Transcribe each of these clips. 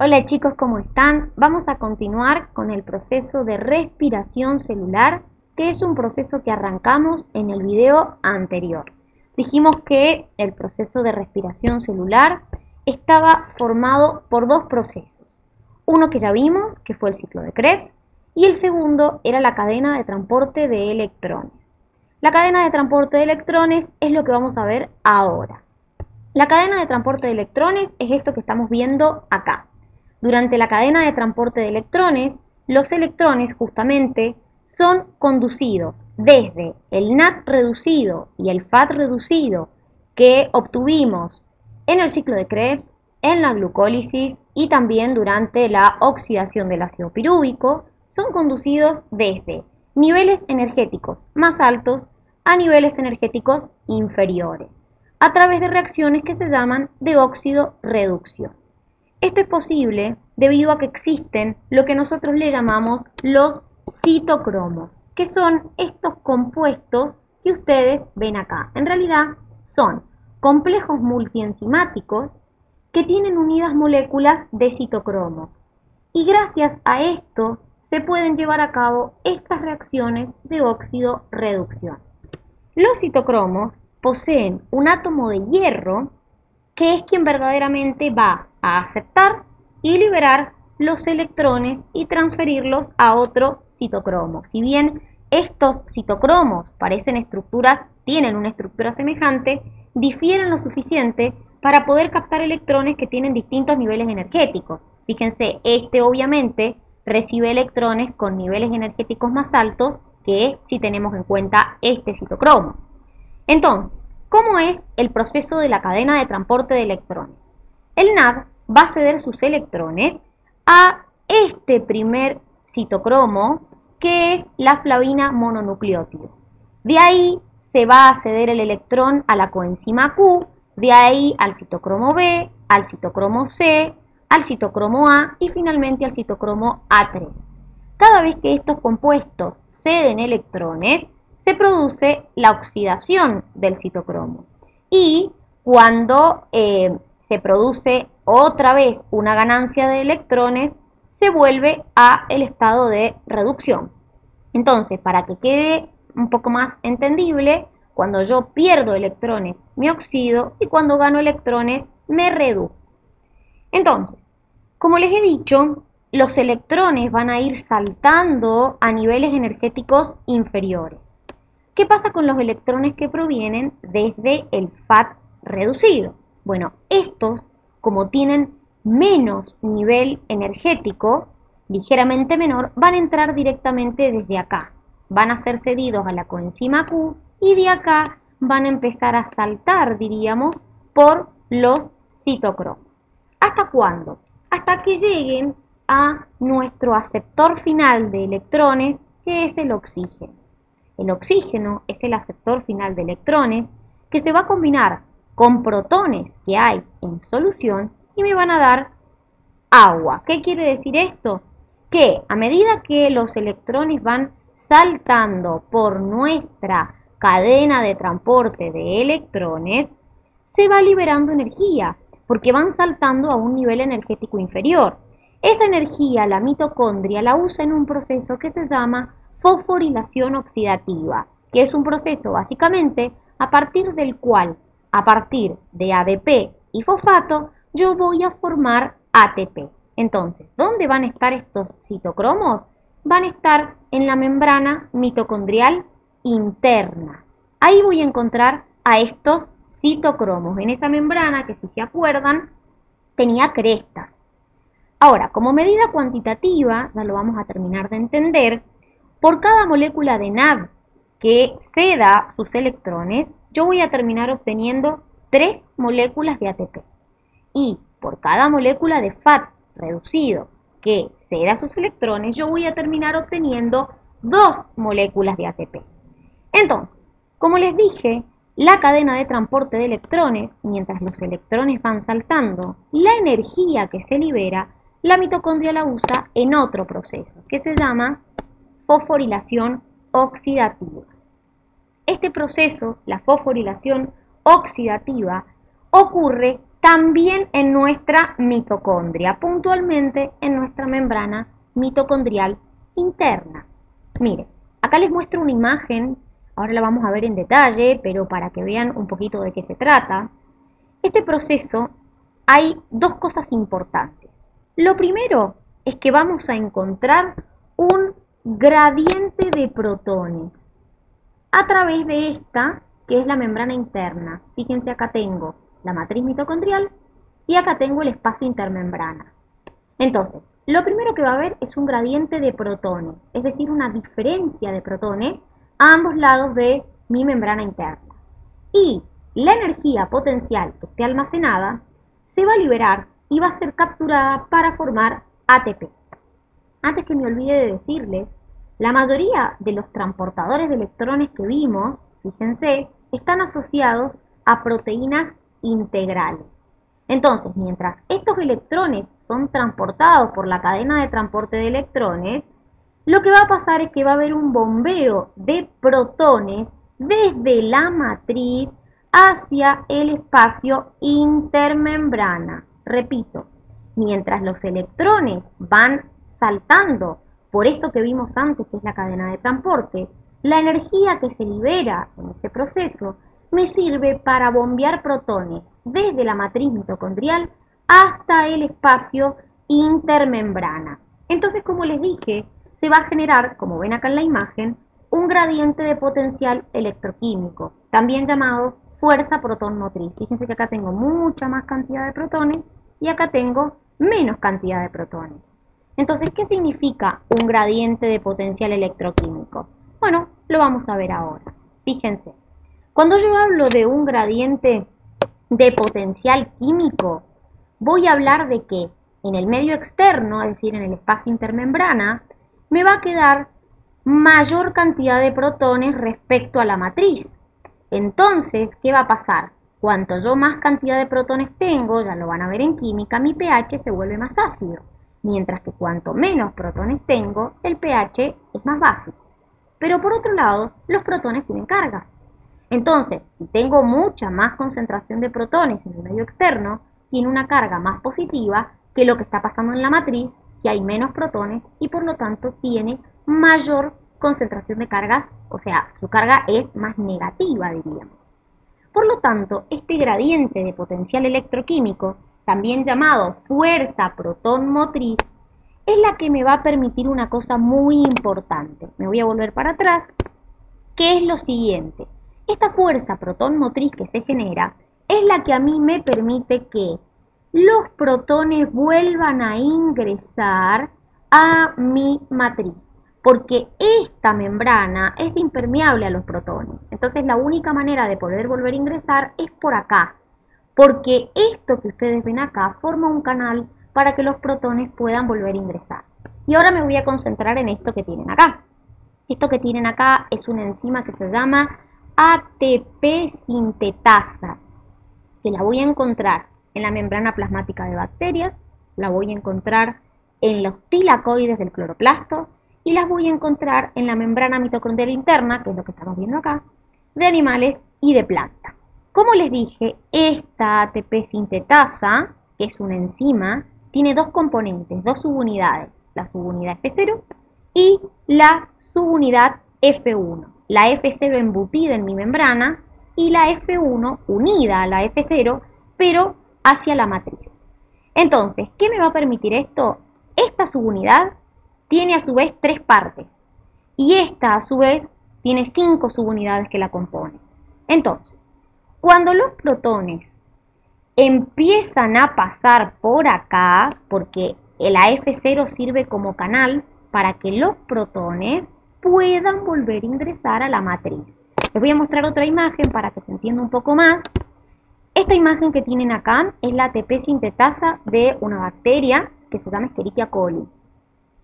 Hola chicos, ¿cómo están? Vamos a continuar con el proceso de respiración celular, que es un proceso que arrancamos en el video anterior. Dijimos que el proceso de respiración celular estaba formado por dos procesos. Uno que ya vimos, que fue el ciclo de Krebs, y el segundo era la cadena de transporte de electrones. La cadena de transporte de electrones es lo que vamos a ver ahora. La cadena de transporte de electrones es esto que estamos viendo acá. Durante la cadena de transporte de electrones, los electrones justamente son conducidos desde el NAD reducido y el FAD reducido que obtuvimos en el ciclo de Krebs, en la glucólisis y también durante la oxidación del ácido pirúvico, son conducidos desde niveles energéticos más altos a niveles energéticos inferiores, a través de reacciones que se llaman de óxido-reducción. Esto es posible debido a que existen lo que nosotros le llamamos los citocromos, que son estos compuestos que ustedes ven acá. En realidad son complejos multienzimáticos que tienen unidas moléculas de citocromos. Y gracias a esto se pueden llevar a cabo estas reacciones de óxido-reducción. Los citocromos poseen un átomo de hierro que es quien verdaderamente va a aceptar y liberar los electrones y transferirlos a otro citocromo. Si bien estos citocromos tienen una estructura semejante, difieren lo suficiente para poder captar electrones que tienen distintos niveles energéticos. Fíjense, este obviamente recibe electrones con niveles energéticos más altos que si tenemos en cuenta este citocromo. Entonces, ¿cómo es el proceso de la cadena de transporte de electrones? El NAD va a ceder sus electrones a este primer citocromo, que es la flavina mononucleótido. De ahí se va a ceder el electrón a la coenzima Q, de ahí al citocromo B, al citocromo C, al citocromo A y finalmente al citocromo A3. Cada vez que estos compuestos ceden electrones, se produce la oxidación del citocromo. Y cuando se produce otra vez una ganancia de electrones, se vuelve a el estado de reducción. Entonces, para que quede un poco más entendible, cuando yo pierdo electrones me oxido y cuando gano electrones me reduzco. Entonces, como les he dicho, los electrones van a ir saltando a niveles energéticos inferiores. ¿Qué pasa con los electrones que provienen desde el FAD reducido? Bueno, estos, como tienen menos nivel energético, ligeramente menor, van a entrar directamente desde acá. Van a ser cedidos a la coenzima Q y de acá van a empezar a saltar, diríamos, por los citocromos. ¿Hasta cuándo? Hasta que lleguen a nuestro aceptor final de electrones, que es el oxígeno. El oxígeno es el aceptor final de electrones que se va a combinar con protones que hay en solución y me van a dar agua. ¿Qué quiere decir esto? Que a medida que los electrones van saltando por nuestra cadena de transporte de electrones, se va liberando energía porque van saltando a un nivel energético inferior. Esa energía la mitocondria la usa en un proceso que se llama fosforilación oxidativa, que es un proceso básicamente a partir del cual, a partir de ADP y fosfato, yo voy a formar ATP. Entonces, ¿dónde van a estar estos citocromos? Van a estar en la membrana mitocondrial interna. Ahí voy a encontrar a estos citocromos, en esa membrana que, si se acuerdan, tenía crestas. Ahora, como medida cuantitativa, ya lo vamos a terminar de entender, por cada molécula de NAD que ceda sus electrones, yo voy a terminar obteniendo 3 moléculas de ATP. Y por cada molécula de FAD reducido que ceda sus electrones, yo voy a terminar obteniendo 2 moléculas de ATP. Entonces, como les dije, la cadena de transporte de electrones, mientras los electrones van saltando, la energía que se libera, la mitocondria la usa en otro proceso, que se llama fosforilación oxidativa. Este proceso, la fosforilación oxidativa, ocurre también en nuestra mitocondria, puntualmente en nuestra membrana mitocondrial interna. Miren, acá les muestro una imagen, ahora la vamos a ver en detalle, pero para que vean un poquito de qué se trata. Este proceso hay dos cosas importantes. Lo primero es que vamos a encontrar un gradiente de protones a través de esta, que es la membrana interna. Fíjense, acá tengo la matriz mitocondrial y acá tengo el espacio intermembrana. Entonces, lo primero que va a haber es un gradiente de protones, es decir, una diferencia de protones a ambos lados de mi membrana interna. Y la energía potencial que esté almacenada se va a liberar y va a ser capturada para formar ATP. Antes que me olvide de decirles, la mayoría de los transportadores de electrones que vimos, fíjense, están asociados a proteínas integrales. Entonces, mientras estos electrones son transportados por la cadena de transporte de electrones, lo que va a pasar es que va a haber un bombeo de protones desde la matriz hacia el espacio intermembrana. Repito, mientras los electrones van saltando por esto que vimos antes, que es la cadena de transporte, la energía que se libera en ese proceso me sirve para bombear protones desde la matriz mitocondrial hasta el espacio intermembrana. Entonces, como les dije, se va a generar, como ven acá en la imagen, un gradiente de potencial electroquímico, también llamado fuerza protón motriz. Fíjense que acá tengo mucha más cantidad de protones y acá tengo menos cantidad de protones. Entonces, ¿qué significa un gradiente de potencial electroquímico? Bueno, lo vamos a ver ahora. Fíjense, cuando yo hablo de un gradiente de potencial químico, voy a hablar de que en el medio externo, es decir, en el espacio intermembrana, me va a quedar mayor cantidad de protones respecto a la matriz. Entonces, ¿qué va a pasar? Cuanto yo más cantidad de protones tengo, ya lo van a ver en química, mi pH se vuelve más ácido. Mientras que cuanto menos protones tengo, el pH es más básico. Pero por otro lado, los protones tienen carga. Entonces, si tengo mucha más concentración de protones en el medio externo, tiene una carga más positiva que lo que está pasando en la matriz, que hay menos protones y por lo tanto tiene mayor concentración de cargas, o sea, su carga es más negativa, diríamos. Por lo tanto, este gradiente de potencial electroquímico, también llamado fuerza protón motriz, es la que me va a permitir una cosa muy importante. Me voy a volver para atrás, que es lo siguiente. Esta fuerza protón motriz que se genera es la que a mí me permite que los protones vuelvan a ingresar a mi matriz, porque esta membrana es impermeable a los protones. Entonces la única manera de poder volver a ingresar es por acá, porque esto que ustedes ven acá forma un canal para que los protones puedan volver a ingresar. Y ahora me voy a concentrar en esto que tienen acá. Esto que tienen acá es una enzima que se llama ATP sintetasa, que la voy a encontrar en la membrana plasmática de bacterias, la voy a encontrar en los tilacoides del cloroplasto y las voy a encontrar en la membrana mitocondrial interna, que es lo que estamos viendo acá, de animales y de plantas. Como les dije, esta ATP sintetasa, que es una enzima, tiene dos componentes, dos subunidades, la subunidad F0 y la subunidad F1. La F0 embutida en mi membrana y la F1 unida a la F0, pero hacia la matriz. Entonces, ¿qué me va a permitir esto? Esta subunidad tiene a su vez 3 partes y esta a su vez tiene 5 subunidades que la componen. Entonces, cuando los protones empiezan a pasar por acá, porque la F0 sirve como canal para que los protones puedan volver a ingresar a la matriz. Les voy a mostrar otra imagen para que se entienda un poco más. Esta imagen que tienen acá es la ATP sintetasa de una bacteria que se llama Escherichia coli.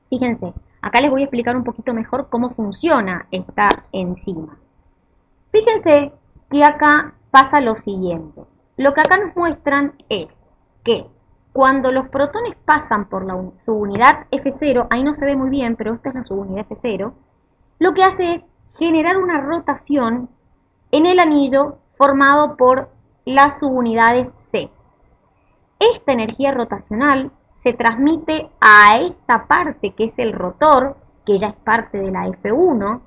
Fíjense, acá les voy a explicar un poquito mejor cómo funciona esta enzima. Fíjense que acá pasa lo siguiente. Lo que acá nos muestran es que cuando los protones pasan por la subunidad F0, ahí no se ve muy bien, pero esta es la subunidad F0, lo que hace es generar una rotación en el anillo formado por las subunidades C. Esta energía rotacional se transmite a esta parte que es el rotor, que ya es parte de la F1,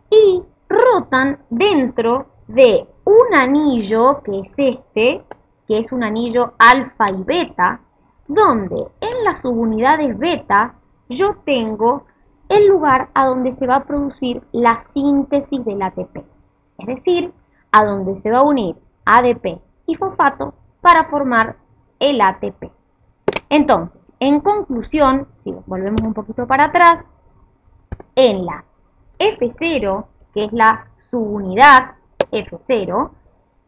y rotan dentro de un anillo que es este, que es un anillo alfa y beta, donde en las subunidades beta yo tengo el lugar a donde se va a producir la síntesis del ATP, es decir, a donde se va a unir ADP y fosfato para formar el ATP. Entonces, en conclusión, si volvemos un poquito para atrás, en la F0, que es la subunidad F0,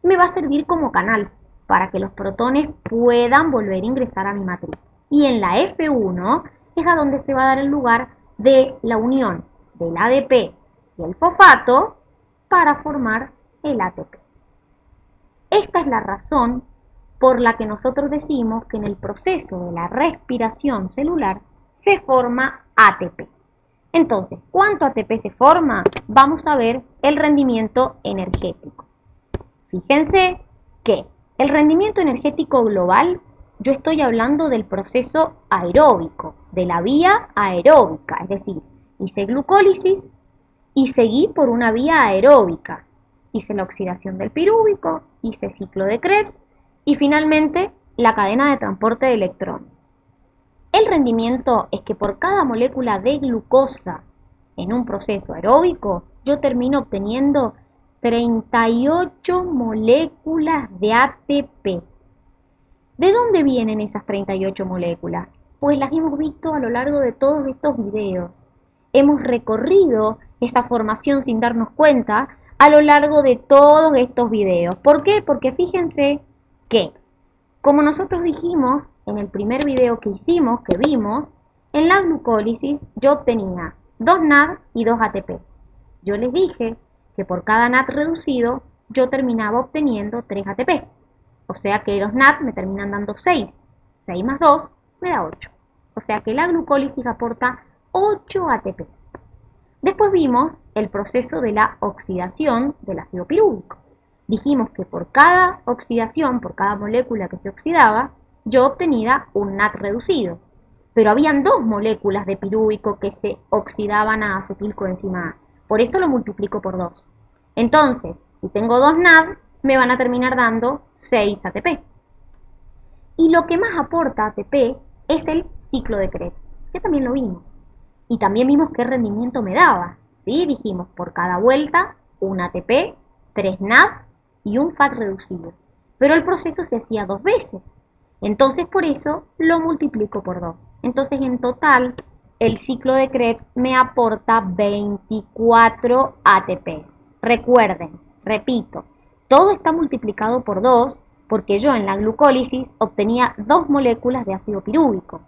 me va a servir como canal para que los protones puedan volver a ingresar a mi matriz. Y en la F1 es a donde se va a dar el lugar de la unión del ADP y el fosfato para formar el ATP. Esta es la razón por la que nosotros decimos que en el proceso de la respiración celular se forma ATP. Entonces, ¿cuánto ATP se forma? Vamos a ver el rendimiento energético. Fíjense que el rendimiento energético global, yo estoy hablando del proceso aeróbico, de la vía aeróbica, es decir, hice glucólisis y seguí por una vía aeróbica. Hice la oxidación del pirúvico, hice ciclo de Krebs y finalmente la cadena de transporte de electrones. El rendimiento es que por cada molécula de glucosa en un proceso aeróbico, yo termino obteniendo 38 moléculas de ATP. ¿De dónde vienen esas 38 moléculas? Pues las hemos visto a lo largo de todos estos videos. Hemos recorrido esa formación sin darnos cuenta a lo largo de todos estos videos. ¿Por qué? Porque fíjense que, como nosotros dijimos en el primer video que hicimos, que vimos, en la glucólisis yo obtenía 2 NAD y 2 ATP. Yo les dije que por cada NAD reducido yo terminaba obteniendo 3 ATP. O sea que los NAD me terminan dando 6. 6 más 2 me da 8. O sea que la glucólisis aporta 8 ATP. Después vimos el proceso de la oxidación del ácido pirúvico. Dijimos que por cada oxidación, por cada molécula que se oxidaba, yo obtenía un NAD reducido. Pero habían 2 moléculas de pirúvico que se oxidaban a acetilcoenzima A. Por eso lo multiplico por 2. Entonces, si tengo 2 NAD, me van a terminar dando 6 ATP. Y lo que más aporta ATP es el ciclo de Krebs, que también lo vimos. Y también vimos qué rendimiento me daba. ¿Sí? Dijimos, por cada vuelta, un ATP, 3 NAD y un FAT reducido. Pero el proceso se hacía 2 veces. Entonces, por eso, lo multiplico por 2. Entonces, en total, el ciclo de Krebs me aporta 24 ATP. Recuerden, repito, todo está multiplicado por 2 porque yo en la glucólisis obtenía 2 moléculas de ácido pirúvico.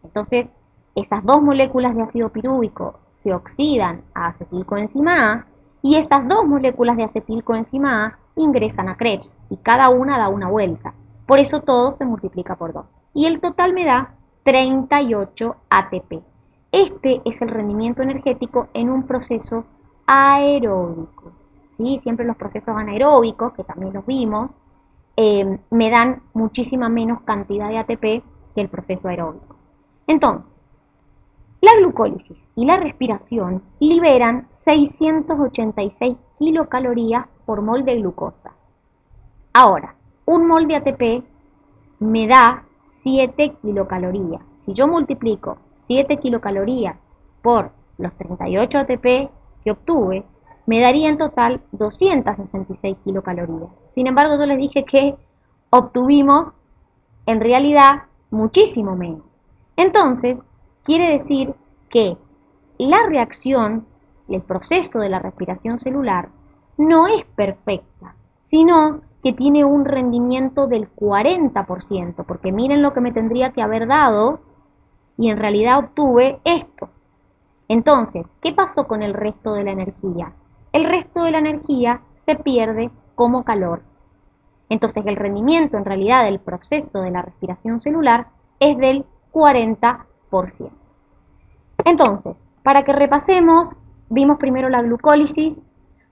Entonces, esas 2 moléculas de ácido pirúvico se oxidan a acetilcoenzima A y esas 2 moléculas de acetilcoenzima A ingresan a Krebs y cada una da una vuelta. Por eso todo se multiplica por 2. Y el total me da 38 ATP. Este es el rendimiento energético en un proceso aeróbico. ¿Sí? Siempre los procesos anaeróbicos, que también los vimos, me dan muchísima menos cantidad de ATP que el proceso aeróbico. Entonces, la glucólisis y la respiración liberan 686 kilocalorías por mol de glucosa. Ahora, un mol de ATP me da 7 kilocalorías. Si yo multiplico 7 kilocalorías por los 38 ATP que obtuve, me daría en total 266 kilocalorías. Sin embargo, yo les dije que obtuvimos en realidad muchísimo menos. Entonces, quiere decir que la reacción, el proceso de la respiración celular, no es perfecta, sino que tiene un rendimiento del 40%, porque miren lo que me tendría que haber dado y en realidad obtuve esto. Entonces, ¿qué pasó con el resto de la energía? El resto de la energía se pierde como calor. Entonces, el rendimiento en realidad del proceso de la respiración celular es del 40%. Entonces, para que repasemos, vimos primero la glucólisis,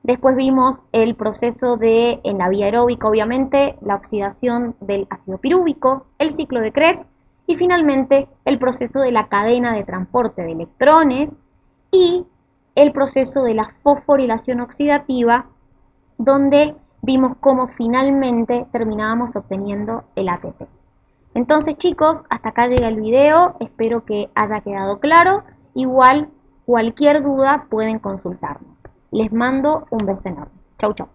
Después vimos el proceso de, en la vía aeróbica, obviamente, la oxidación del ácido pirúvico, el ciclo de Krebs y finalmente el proceso de la cadena de transporte de electrones y el proceso de la fosforilación oxidativa, donde vimos cómo finalmente terminábamos obteniendo el ATP. Entonces, chicos, hasta acá llega el video, espero que haya quedado claro. Igual, cualquier duda pueden consultarnos. Les mando un beso enorme. Chau, chau.